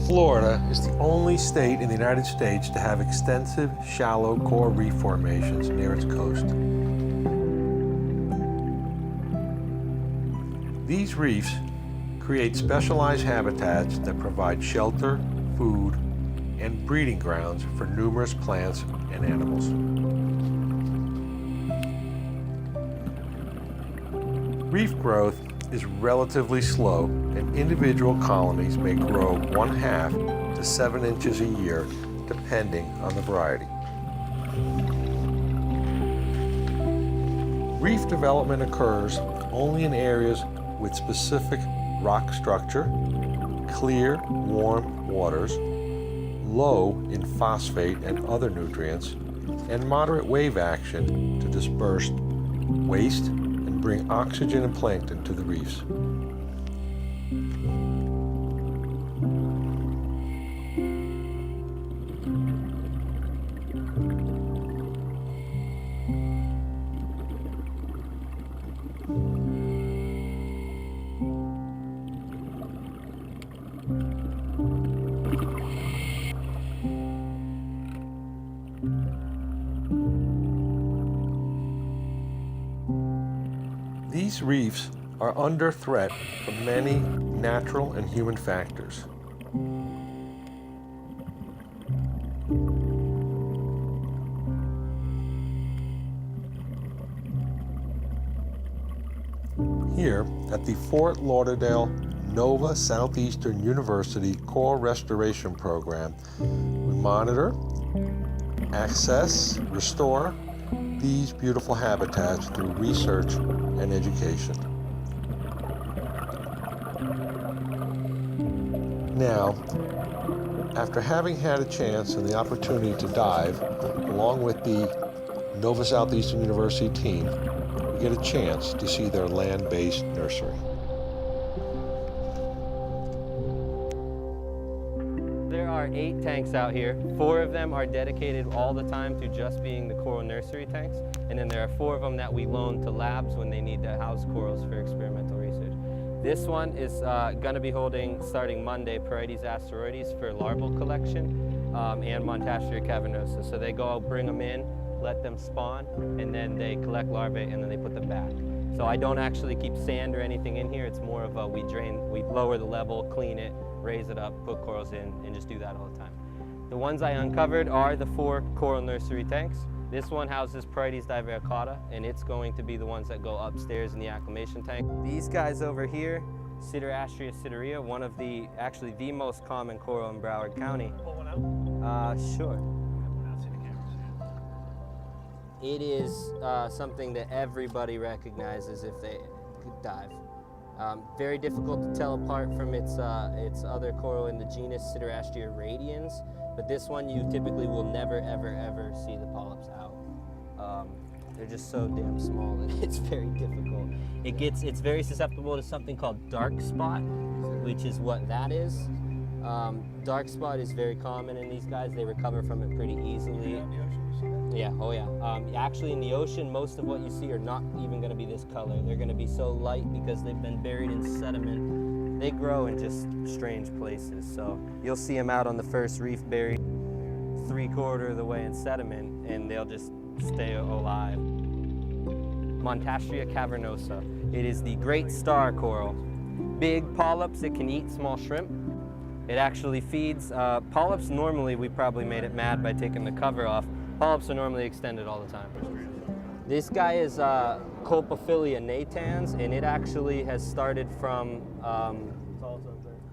Florida is the only state in the United States to have extensive shallow coral reef formations near its coast. These reefs create specialized habitats that provide shelter, food, and breeding grounds for numerous plants and animals. Reef growth is relatively slow, and individual colonies may grow 1/2 to 7 inches a year, depending on the variety. Reef development occurs only in areas with specific rock structure, clear, warm waters, low in phosphate and other nutrients, and moderate wave action to disperse waste and bring oxygen and plankton to the reefs. These reefs are under threat from many natural and human factors. Here at the Fort Lauderdale Nova Southeastern University Coral Restoration Program, we monitor, access, restore these beautiful habitats through research and education. Now, after having had a chance and the opportunity to dive, along with the Nova Southeastern University team, we get a chance to see their land-based nursery. There are 8 tanks out here. 4 of them are dedicated all the time to just being the coral nursery tanks. And then there are 4 of them that we loan to labs when they need to house corals for experimental research. This one is going to be holding, starting Monday, Porites asteroides for larval collection and Montastria cavernosa. So they go bring them in, let them spawn, and then they collect larvae and then they put them back. So I don't actually keep sand or anything in here. It's more of a we lower the level, clean it, raise it up, put corals in, and just do that all the time. The ones I uncovered are the 4 coral nursery tanks. This one houses Porites divaricata, and it's going to be the ones that go upstairs in the acclimation tank. These guys over here, Siderastria siderea, one of the, actually the most common coral in Broward County. Pull one out? Sure. I'll see the cameras. It is something that everybody recognizes if they dive. Very difficult to tell apart from its other coral in the genus Siderastria radians, but this one you typically will never, ever, ever see the polyps out. They're just so damn small that it's very difficult. It's very susceptible to something called dark spot, which is what that is. Dark spot is very common in these guys. They recover from it pretty easily. Yeah, oh yeah. Actually in the ocean, most of what you see are not even gonna be this color. They're gonna be so light because they've been buried in sediment. They grow in just strange places. So you'll see them out on the first reef buried 3/4 of the way in sediment, and they'll just stay alive. Montastria cavernosa. It is the great star coral. Big polyps, it can eat small shrimp. It actually feeds, polyps normally we probably made it mad by taking the cover off. Polyps are normally extended all the time. This guy is Colpophilia natans, and it actually has started from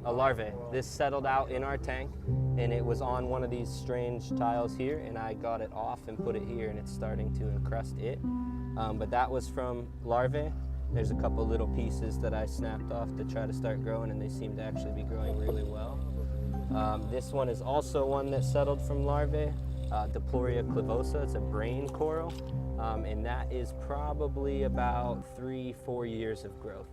a larvae. This settled out in our tank, and it was on one of these strange tiles here, and I got it off and put it here, and it's starting to encrust it. But that was from larvae. There's a couple little pieces that I snapped off to try to start growing, and they seem to actually be growing really well. This one is also one that settled from larvae. Diploria clivosa, it's a brain coral, and that is probably about 3-4 years of growth.